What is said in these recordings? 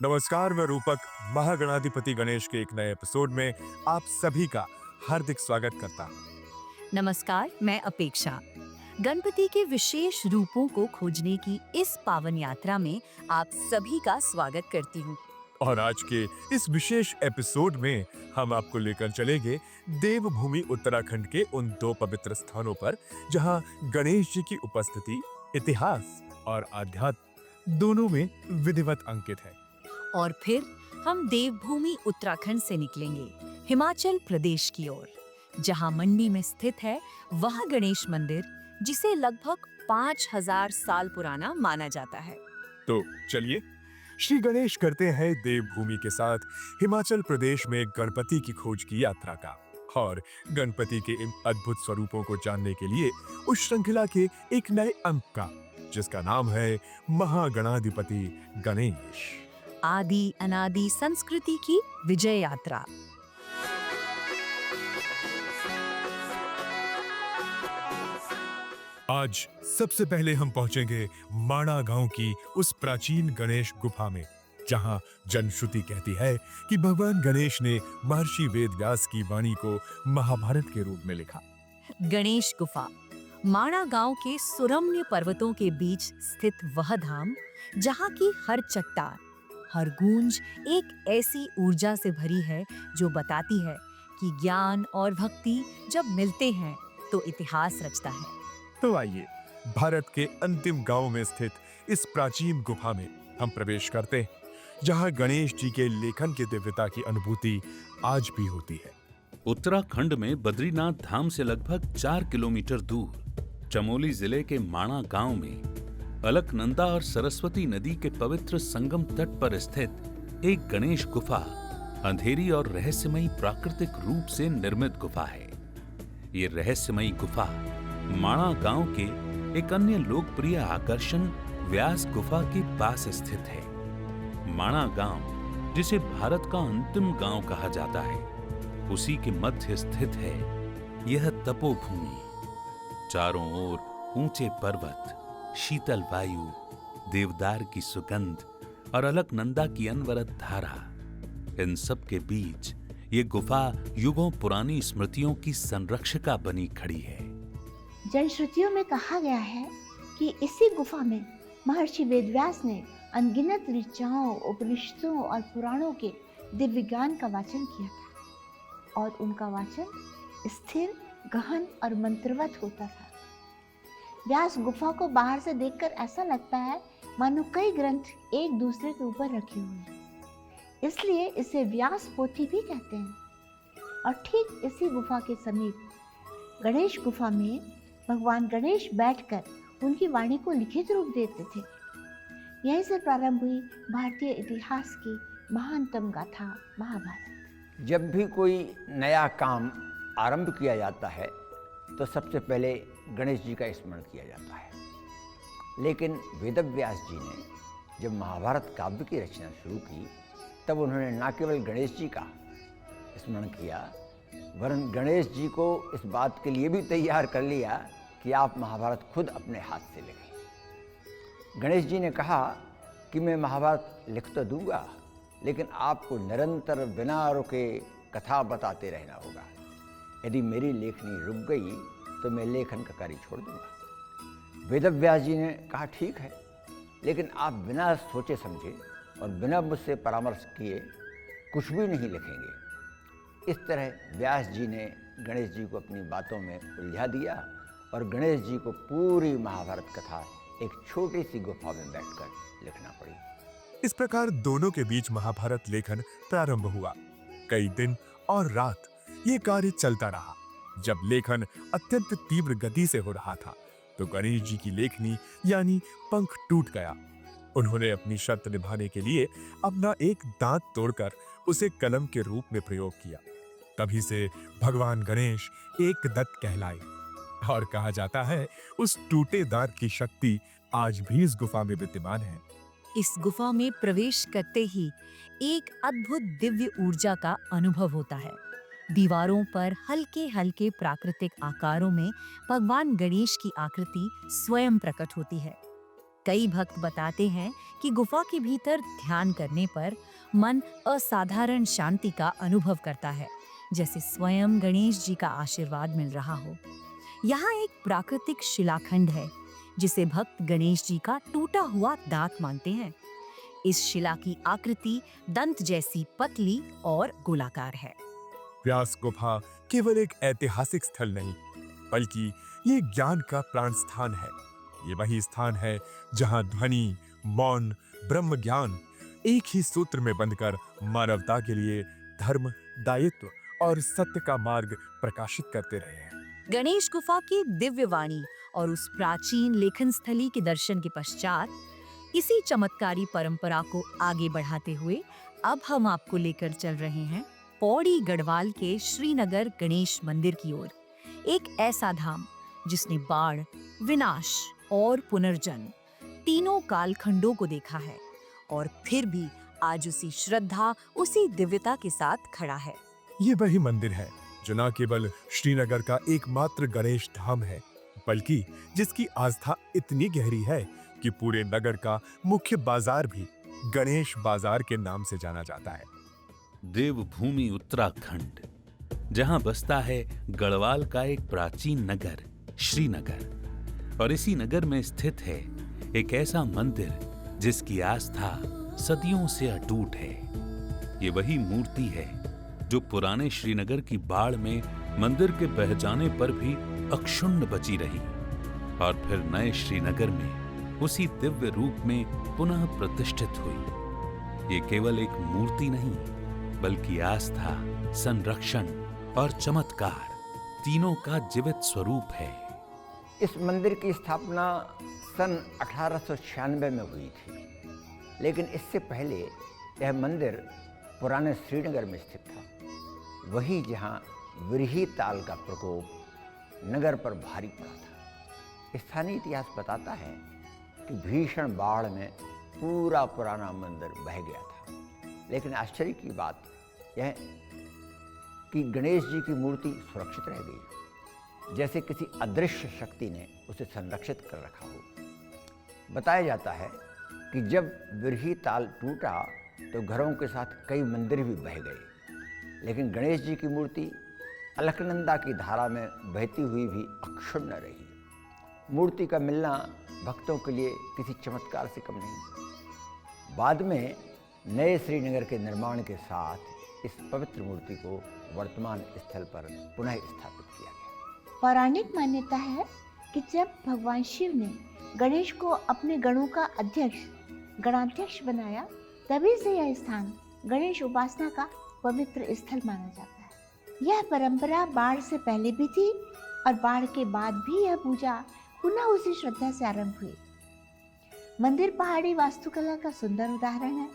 नमस्कार, मैं रूपक महागणाधिपति गणेश के एक नए एपिसोड में आप सभी का हार्दिक स्वागत करता हूँ। नमस्कार, मैं अपेक्षा। गणपति के विशेष रूपों को खोजने की इस पावन यात्रा में आप सभी का स्वागत करती हूँ। और आज के इस विशेष एपिसोड में हम आपको लेकर चलेंगे देवभूमि उत्तराखंड के उन दो पवित्र स्थानों पर जहाँ गणेश जी की उपस्थिति इतिहास और आध्यात्म दोनों में विधिवत अंकित है। और फिर हम देवभूमि उत्तराखंड से निकलेंगे हिमाचल प्रदेश की ओर, जहाँ मंडी में स्थित है वह गणेश मंदिर जिसे लगभग 5000 साल पुराना माना जाता है। तो चलिए श्री गणेश करते हैं देवभूमि के साथ हिमाचल प्रदेश में गणपति की खोज की यात्रा का, और गणपति के इन अद्भुत स्वरूपों को जानने के लिए उस श्रृंखला के एक नए अंक का, जिसका नाम है महागणाधिपति गणेश। आदि अनादि संस्कृति की विजय यात्रा। आज सबसे पहले हम पहुंचेंगे माणा गांव की उस प्राचीन गणेश गुफा में, जहां जनश्रुति कहती है कि भगवान गणेश ने महर्षि वेदव्यास की वाणी को महाभारत के रूप में लिखा। गणेश गुफा माणा गांव के सुरम्य पर्वतों के बीच स्थित वह धाम, जहां की हर चट्टान, हर गूंज एक ऐसी ऊर्जा से भरी है जो बताती है कि ज्ञान और भक्ति जब मिलते हैं तो इतिहास रचता है। तो आइए भारत के अंतिम गांव में स्थित इस प्राचीन गुफा में हम प्रवेश करते हैं, जहां गणेश जी के लेखन की दिव्यता की अनुभूति आज भी होती है। उत्तराखंड में बद्रीनाथ धाम से लगभग 4 किलोमीटर दूर चमोली जिले के माणा गांव में अलकनंदा और सरस्वती नदी के पवित्र संगम तट पर स्थित एक गणेश गुफा अंधेरी और रहस्यमयी प्राकृतिक रूप से निर्मित गुफा है। ये रहस्यमयी गुफा माणा गांव के एक अन्य लोकप्रिय आकर्षण व्यास गुफा के पास स्थित है। माणा गांव, जिसे भारत का अंतिम गांव कहा जाता है, उसी के मध्य स्थित है यह तपोभूमि। चारों ओर ऊंचे पर्वत, शीतल वायु, देवदार की सुगंध और अलकनंदा की अनवरत धारा, इन सब के बीच ये गुफा युगों पुरानी स्मृतियों की संरक्षिका बनी खड़ी है। जनश्रुतियों में कहा गया है कि इसी गुफा में महर्षि वेदव्यास ने अनगिनत ऋचाओं, उपनिषदों और पुराणों के दिव्य ज्ञान का वाचन किया था, और उनका वाचन स्थिर, गहन और मंत्रवत होता था। व्यास गुफा को बाहर से देखकर ऐसा लगता है मानो कई ग्रंथ एक दूसरे के ऊपर रखे हुए हैं, इसलिए इसे व्यास पोथी भी कहते हैं। और ठीक इसी गुफा के समीप गणेश गुफा में भगवान गणेश बैठकर उनकी वाणी को लिखित रूप देते थे। यहीं से प्रारंभ हुई भारतीय इतिहास की महानतम गाथा महाभारत। जब भी कोई नया काम आरंभ किया जाता है तो सबसे पहले गणेश जी का स्मरण किया जाता है। लेकिन वेदव्यास जी ने जब महाभारत काव्य की रचना शुरू की, तब उन्होंने न केवल गणेश जी का स्मरण किया, वरन गणेश जी को इस बात के लिए भी तैयार कर लिया कि आप महाभारत खुद अपने हाथ से लिखें। गणेश जी ने कहा कि मैं महाभारत लिख तो दूंगा, लेकिन आपको निरंतर बिना रुके कथा बताते रहना होगा। यदि मेरी लेखनी रुक गई तो मैं लेखन का कार्य छोड़ दूंगा। वेदव्यास जी ने कहा ठीक है, लेकिन आप बिना सोचे समझे और बिना मुझसे परामर्श किए कुछ भी नहीं लिखेंगे। इस तरह व्यास जी ने गणेश जी को अपनी बातों में उलझा दिया और गणेश जी को पूरी महाभारत कथा एक छोटी सी गुफा में बैठकर लिखना पड़ी। इस प्रकार दोनों के बीच महाभारत लेखन प्रारंभ हुआ। कई दिन और रात ये कार्य चलता रहा। जब लेखन अत्यंत तीव्र गति से हो रहा था तो गणेश जी की लेखनी यानी पंख टूट गया। उन्होंने अपनी शर्त निभाने के लिए अपना एक दांत तोड़कर उसे कलम के रूप में प्रयोग किया। तभी से भगवान गणेश एक दत्त कहलाए, और कहा जाता है उस टूटे दांत की शक्ति आज भी इस गुफा में विद्यमान है। इस गुफा में प्रवेश करते ही एक अद्भुत दिव्य ऊर्जा का अनुभव होता है। दीवारों पर हल्के हल्के प्राकृतिक आकारों में भगवान गणेश की आकृति स्वयं प्रकट होती है। कई भक्त बताते हैं कि गुफा के भीतर ध्यान करने पर मन असाधारण शांति का अनुभव करता है, जैसे स्वयं गणेश जी का आशीर्वाद मिल रहा हो। यहाँ एक प्राकृतिक शिलाखंड है जिसे भक्त गणेश जी का टूटा हुआ दांत मानते हैं। इस शिला की आकृति दंत जैसी पतली और गोलाकार है। व्यास गुफा केवल एक ऐतिहासिक स्थल नहीं, बल्कि ये ज्ञान का प्राण स्थान है। ये वही स्थान है जहां ध्वनि, मौन, ब्रह्म ज्ञान एक ही सूत्र में बंधकर मानवता के लिए धर्म, दायित्व और सत्य का मार्ग प्रकाशित करते रहे हैं। गणेश गुफा की दिव्य वाणी और उस प्राचीन लेखन स्थली के दर्शन के पश्चात इसी चमत्कारी परंपरा को आगे बढ़ाते हुए अब हम आपको लेकर चल रहे हैं पौड़ी गढ़वाल के श्रीनगर गणेश मंदिर की ओर। एक ऐसा धाम जिसने बाढ़, विनाश और पुनर्जन्म तीनों कालखंडों को देखा है और फिर भी आज उसी श्रद्धा, उसी दिव्यता के साथ खड़ा है। ये वही मंदिर है जो न केवल श्रीनगर का एकमात्र गणेश धाम है, बल्कि जिसकी आस्था इतनी गहरी है कि पूरे नगर का मुख्य बाजार भी गणेश बाजार के नाम से जाना जाता है। देवभूमि उत्तराखंड, जहां बसता है गढ़वाल का एक प्राचीन नगर श्रीनगर, और इसी नगर में स्थित है एक ऐसा मंदिर जिसकी आस्था सदियों से अटूट है। ये वही मूर्ति है जो पुराने श्रीनगर की बाढ़ में मंदिर के बह जाने पर भी अक्षुण्ण बची रही और फिर नए श्रीनगर में उसी दिव्य रूप में पुनः प्रतिष्ठित हुई। ये केवल एक मूर्ति नहीं, बल्कि आस्था, संरक्षण और चमत्कार तीनों का जीवित स्वरूप है। इस मंदिर की स्थापना सन 1896 में हुई थी, लेकिन इससे पहले यह मंदिर पुराने श्रीनगर में स्थित था, वही जहां विरही ताल का प्रकोप नगर पर भारी पड़ा था। स्थानीय इतिहास बताता है कि भीषण बाढ़ में पूरा पुराना मंदिर बह गया था, लेकिन आश्चर्य की बात यह कि गणेश जी की मूर्ति सुरक्षित रह गई, जैसे किसी अदृश्य शक्ति ने उसे संरक्षित कर रखा हो। बताया जाता है कि जब विरही ताल टूटा तो घरों के साथ कई मंदिर भी बह गए, लेकिन गणेश जी की मूर्ति अलकनंदा की धारा में बहती हुई भी अक्षुण्ण रही। मूर्ति का मिलना भक्तों के लिए किसी चमत्कार से कम नहीं। बाद में नए श्रीनगर के निर्माण के साथ इस पवित्र मूर्ति को वर्तमान स्थल पर पुनः स्थापित किया गया। पौराणिक मान्यता है कि जब भगवान शिव ने गणेश को अपने गणों का गणाध्यक्ष बनाया, तभी से यह स्थान गणेश उपासना का पवित्र स्थल माना जाता है। यह परंपरा बाढ़ से पहले भी थी और बाढ़ के बाद भी यह पूजा पुनः उसी श्रद्धा से आरंभ हुई। मंदिर पहाड़ी वास्तुकला का सुंदर उदाहरण है,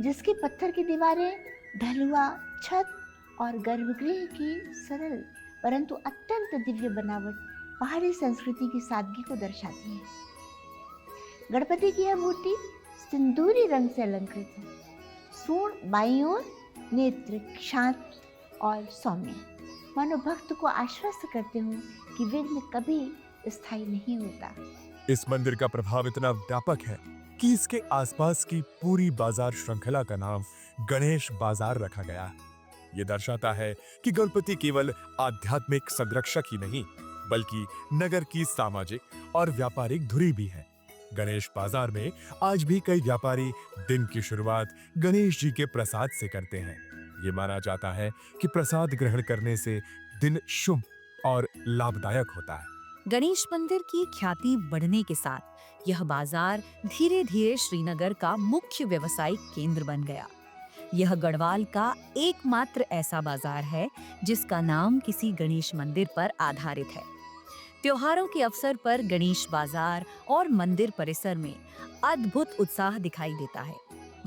जिसकी पत्थर की दीवारें, ढलुआ छत और गर्भगृह की सरल परंतु अत्यंत दिव्य बनावट पहाड़ी संस्कृति की सादगी को दर्शाती है। गणपति की यह मूर्ति सिंदूरी रंग से अलंकृत है। सूंड बाईं ओर, नेत्र शांत और सौम्य, मानो भक्त को आश्वस्त करते हो कि विघ्न कभी स्थायी नहीं होता। इस मंदिर का प्रभाव इतना व्यापक है कि इसके आसपास की पूरी बाजार श्रृंखला का नाम गणेश बाजार रखा गया। ये दर्शाता है कि गणपति केवल आध्यात्मिक संरक्षक ही नहीं, बल्कि नगर की सामाजिक और व्यापारिक धुरी भी है। गणेश बाजार में आज भी कई व्यापारी दिन की शुरुआत गणेश जी के प्रसाद से करते हैं। ये माना जाता है कि प्रसाद ग्रहण करने से दिन शुभ और लाभदायक होता है। गणेश मंदिर की ख्याति बढ़ने के साथ यह बाजार धीरे धीरे श्रीनगर का मुख्य व्यावसायिक केंद्र बन गया। यह गढ़वाल का एकमात्र ऐसा बाजार है जिसका नाम किसी गणेश मंदिर पर आधारित है। त्योहारों के अवसर पर गणेश बाजार और मंदिर परिसर में अद्भुत उत्साह दिखाई देता है,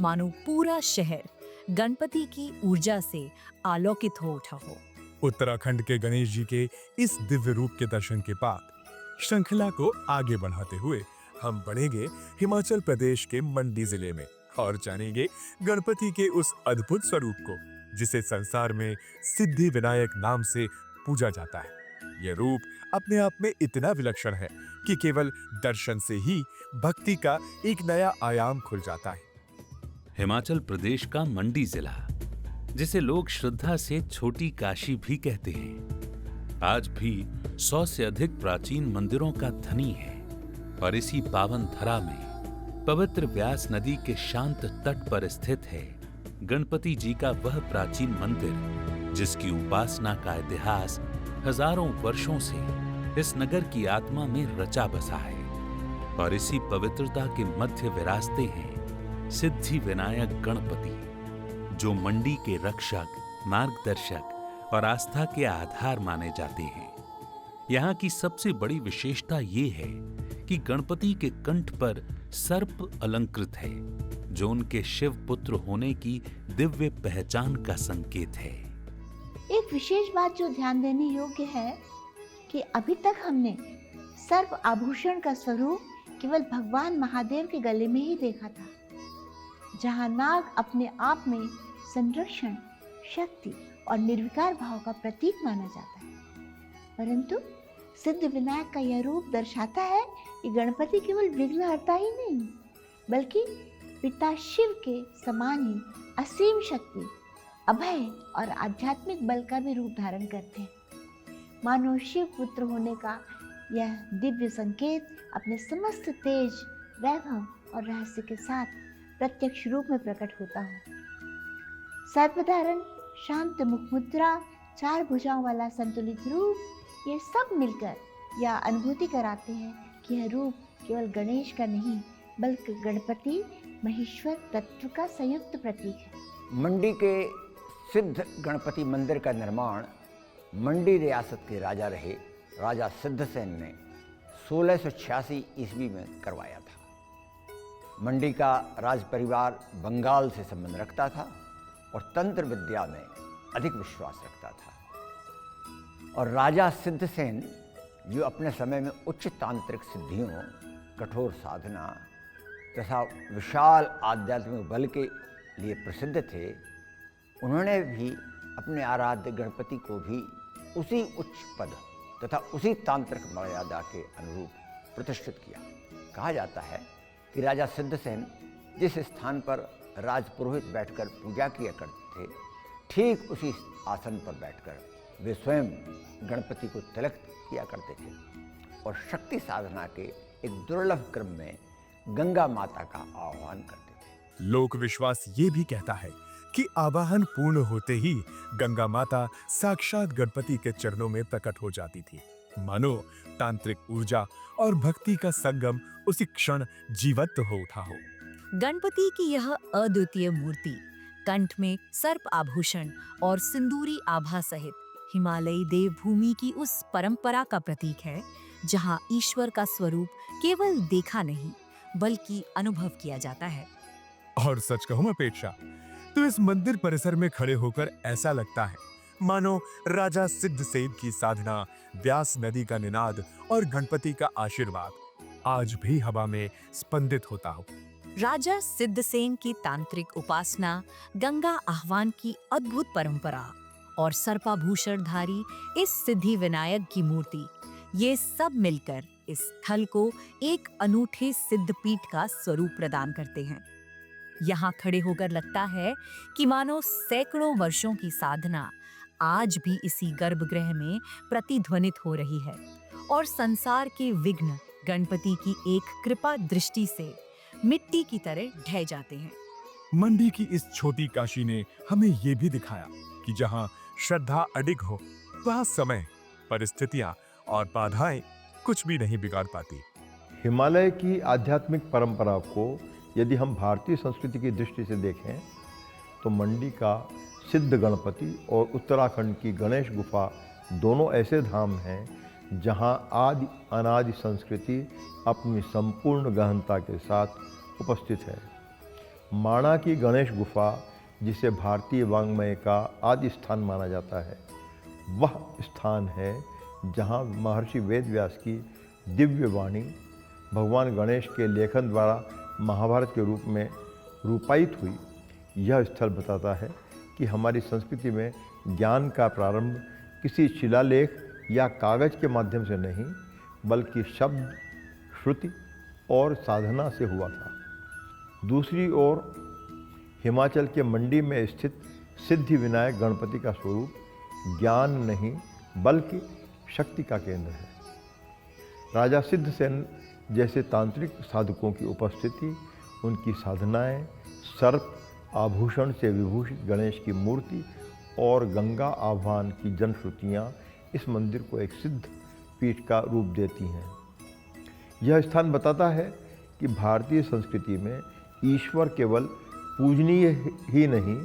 मानो पूरा शहर गणपति की ऊर्जा से आलोकित हो उठा हो। उत्तराखंड के गणेश जी के इस दिव्य रूप के दर्शन के बाद श्रृंखला को आगे बढ़ाते हुए हम बढ़ेंगे हिमाचल प्रदेश के मंडी जिले में और जानेंगे गणपति के उस अद्भुत स्वरूप को जिसे संसार में सिद्धि विनायक नाम से पूजा जाता है। यह रूप अपने आप में इतना विलक्षण है कि केवल दर्शन से ही भक्ति का एक नया आयाम खुल जाता है। हिमाचल प्रदेश का मंडी जिला, जिसे लोग श्रद्धा से छोटी काशी भी कहते हैं, आज भी 100 से अधिक प्राचीन मंदिरों का धनी है। और इसी पावन धरा में पवित्र व्यास नदी के शांत तट पर स्थित है गणपति जी का वह प्राचीन मंदिर जिसकी उपासना का इतिहास हजारों वर्षों से इस नगर की आत्मा में रचा बसा है। और इसी पवित्रता के मध्य विराजते हैं सिद्धि विनायक गणपति, जो मंडी के रक्षक, मार्गदर्शक और आस्था के आधार माने जाते हैं। यहाँ की सबसे बड़ी विशेषता ये है कि गणपति के कंठ पर सर्प अलंकृत है, जो उनके शिव पुत्र होने की दिव्य पहचान का संकेत है। एक विशेष बात जो ध्यान देने योग्य है कि अभी तक हमने सर्प आभूषण का स्वरूप केवल भगवान महादेव के गले में ही देखा था, जहाँ नाग अपने आप में संरक्षण, शक्ति और निर्विकार भाव का प्रतीक माना जाता है। परंतु सिद्ध विनायक का यह रूप दर्शाता है कि गणपति केवल विघ्नहर्ता ही नहीं, बल्कि पिता शिव के समान ही असीम शक्ति, अभय और आध्यात्मिक बल का भी रूप धारण करते हैं। मानो शिव पुत्र होने का यह दिव्य संकेत अपने समस्त तेज, वैभव और रहस्य के साथ प्रत्यक्ष रूप में प्रकट होता हो। सर्पधारण, शांत मुख मुद्रा, 4 भुजाओं वाला संतुलित रूप, ये सब मिलकर यह अनुभूति कराते हैं कि यह रूप केवल गणेश का नहीं, बल्कि गणपति महेश्वर तत्व का संयुक्त प्रतीक है। मंडी के सिद्ध गणपति मंदिर का निर्माण मंडी रियासत के राजा रहे राजा सिद्धसेन ने 1686 ईस्वी में करवाया था। मंडी का राज परिवार बंगाल से संबंध रखता था और तंत्र विद्या में अधिक विश्वास रखता था। और राजा सिद्धसेन, जो अपने समय में उच्च तांत्रिक सिद्धियों, कठोर साधना तथा विशाल आध्यात्मिक बल के लिए प्रसिद्ध थे, उन्होंने भी अपने आराध्य गणपति को भी उसी उच्च पद तथा उसी तांत्रिक मर्यादा के अनुरूप प्रतिष्ठित किया। कहा जाता है कि राजा सिद्धसेन जिस स्थान पर राजपुरोहित बैठकर पूजा किया करते थे, ठीक उसी आसन पर बैठकर वे स्वयं गणपति को तिलक किया करते थे और शक्ति साधना के एक दुर्लभ क्रम में गंगा माता का आह्वान करते थे। लोक विश्वास ये भी कहता है कि आवाहन पूर्ण होते ही गंगा माता साक्षात गणपति के चरणों में प्रकट हो जाती थी। मानो तांत्रिक ऊर्जा और भक्ति का संगम उसी क्षण जीवंत हो उठा हो। गणपति की यह अद्वितीय मूर्ति कंठ में सर्प आभूषण और सिंदूरी आभा सहित हिमालयी देवभूमि की उस परंपरा का प्रतीक है, जहां ईश्वर का स्वरूप केवल देखा नहीं बल्कि अनुभव किया जाता है। और सच कहूं मैं पेट्रा, तो इस मंदिर परिसर में खड़े होकर ऐसा लगता है मानो राजा सिद्धसेन की साधना, व्यास नदी का निनाद और गणपति का आशीर्वाद आज भी हवा में स्पंदित होता हो। राजा सिद्धसेन की तांत्रिक उपासना, गंगा आह्वान की अद्भुत परंपरा और सर्पाभूषणधारी इस सिद्धि विनायक की मूर्ति, ये सब मिलकर इस स्थल को एक अनूठे सिद्धपीठ का स्वरूप प्रदान करते हैं। यहाँ खड़े होकर लगता है कि मानो सैकड़ों वर्षों की साधना आज भी इसी गर्भगृह में प्रतिध्वनित हो रही है और संसार के विघ्न गणपति की एक कृपा दृष्टि से मिट्टी की तरह ढह जाते हैं। मंडी की इस छोटी काशी ने हमें ये भी दिखाया कि जहाँ श्रद्धा अडिग हो, वहाँ समय, परिस्थितियाँ और बाधाएं कुछ भी नहीं बिगाड़ पाती। हिमालय की आध्यात्मिक परंपरा को यदि हम भारतीय संस्कृति की दृष्टि से देखें तो मंडी का सिद्ध गणपति और उत्तराखंड की गणेश गुफा दोनों ऐसे धाम हैं जहां आदि अनादि संस्कृति अपनी संपूर्ण गहनता के साथ उपस्थित है। माणा की गणेश गुफा, जिसे भारतीय वाङ्मय का आदि स्थान माना जाता है, वह स्थान है जहां महर्षि वेदव्यास की दिव्य वाणी भगवान गणेश के लेखन द्वारा महाभारत के रूप में रूपायित हुई। यह स्थल बताता है कि हमारी संस्कृति में ज्ञान का प्रारंभ किसी शिलालेख या कागज के माध्यम से नहीं, बल्कि शब्द, श्रुति और साधना से हुआ था। दूसरी ओर हिमाचल के मंडी में स्थित सिद्धि विनायक गणपति का स्वरूप ज्ञान नहीं बल्कि शक्ति का केंद्र है। राजा सिद्धसेन जैसे तांत्रिक साधकों की उपस्थिति, उनकी साधनाएं, सर्प आभूषण से विभूषित गणेश की मूर्ति और गंगा आह्वान की जनश्रुतियाँ इस मंदिर को एक सिद्ध पीठ का रूप देती हैं। यह स्थान बताता है कि भारतीय संस्कृति में ईश्वर केवल पूजनीय ही नहीं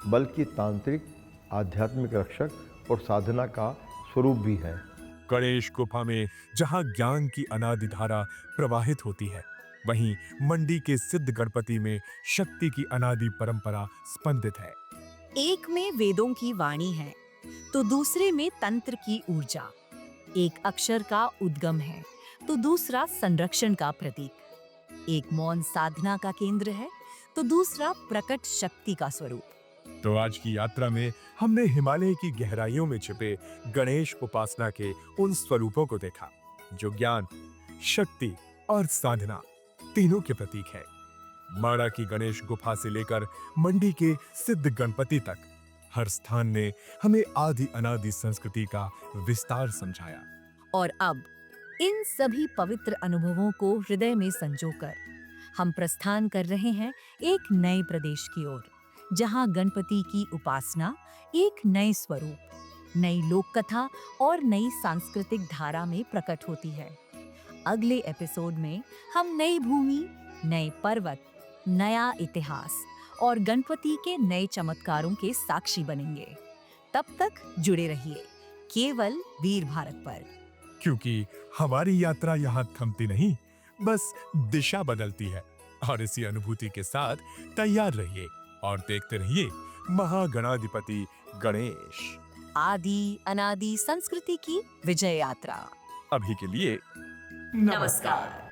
बल्कि तांत्रिक, आध्यात्मिक रक्षक और साधना का स्वरूप भी है। गणेश गुफा में जहां ज्ञान की अनादि धारा प्रवाहित होती है, वहीं मंडी के सिद्ध गणपति में शक्ति की अनादि परंपरा स्पंदित है। एक में वेदों की वाणी है तो दूसरे में तंत्र की ऊर्जा। एक अक्षर का उद्गम है तो दूसरा संरक्षण का प्रतीक। एक मौन साधना का केंद्र है तो दूसरा प्रकट शक्ति का स्वरूप। तो आज की यात्रा में हमने हिमालय की गहराइयों में छिपे गणेश उपासना के उन स्वरूपों को देखा जो ज्ञान, शक्ति और साधना तीनों के प्रतीक है। माणा की गणेश गुफा से लेकर मंडी के सिद्ध गणपति तक हर स्थान ने हमें आदि अनादि संस्कृति का विस्तार समझाया। और अब इन सभी पवित्र अनुभवों को हृदय में संजोकर हम प्रस्थान कर रहे हैं एक नए प्रदेश की ओर, जहां गणपति की उपासना एक नए स्वरूप, नई लोक कथा और नई सांस्कृतिक धारा में प्रकट होती है। अगले एपिसोड में हम नई भूमि, नए पर्वत, नया इतिहास और गणपति के नए चमत्कारों के साक्षी बनेंगे। तब तक जुड़े रहिए केवल वीर भारत पर, क्योंकि हमारी यात्रा यहाँ थमती नहीं, बस दिशा बदलती है। और इसी अनुभूति के साथ तैयार रहिए और देखते रहिए महागणाधिपति गणेश। आदि अनादि संस्कृति की विजय यात्रा। अभी के लिए नमस्कार।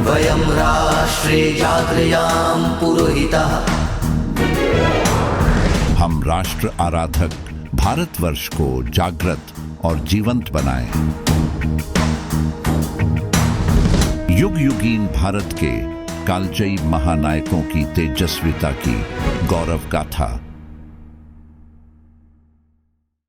वयं राष्ट्रे जागृयाम पुरोहितः। हम राष्ट्र आराधक भारतवर्ष को जागृत और जीवंत बनाएं। युग युगीन भारत के कालजयी महानायकों की तेजस्विता की गौरव गाथा